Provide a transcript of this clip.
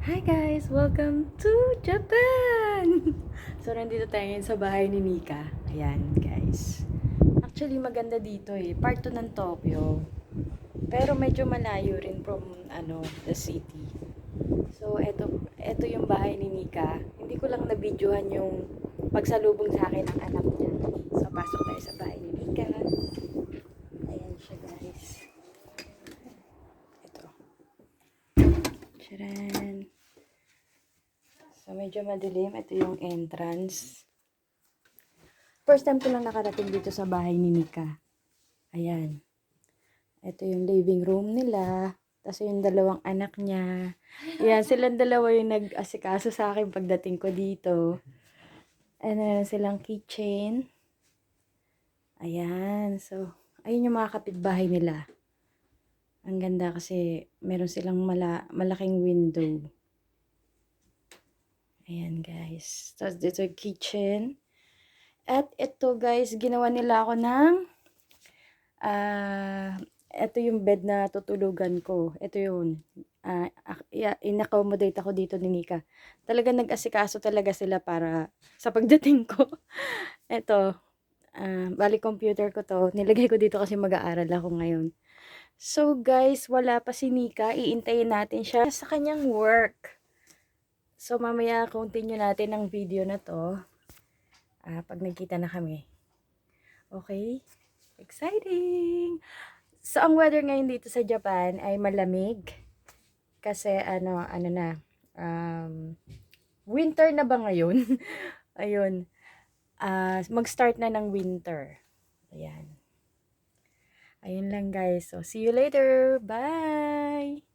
Hi guys! Welcome to Japan! So, nandito tayo ngayon sa bahay ni Nika. Ayan, guys. Actually, maganda dito eh. Part 2 ng Tokyo. Pero medyo malayo rin from, the city. So, eto yung bahay ni Nika. Hindi ko lang na-videohan yung pagsalubong sa akin ng anak niya. So, pasok tayo sa bahay ni Nika. Ayan siya, guys. Ito. Charan! So, medyo madilim. Ito yung entrance. First time ko lang nakarating dito sa bahay ni Nika. Ayan. Ito yung living room nila. Tapos yung dalawang anak niya. Ayan, silang dalawa yung nag-asikaso sa akin pagdating ko dito. And silang kitchen. Ayan. So, ayun yung mga kapitbahay nila. Ang ganda kasi meron silang malaking window. Ayan, guys. Tapos dito yung kitchen. At ito, guys, ginawa nila ako ng ito yung bed na tutulugan ko. Ito yun. In-accommodate ako dito ni Nika. Talaga nag-asikaso talaga sila para sa pagdating ko. Ito, bali computer ko to. Nilagay ko dito kasi mag-aaral ako ngayon. So guys, wala pa si Nika. Iintayin natin siya sa kanyang work. So mamaya continue natin ang video na to. Pag nagkita na kami. Okay? Exciting! So, ang weather ngayon dito sa Japan ay malamig. Kasi, winter na ba ngayon? Ayun. Mag-start na ng winter. Ayan. Ayun lang, guys. So, see you later. Bye!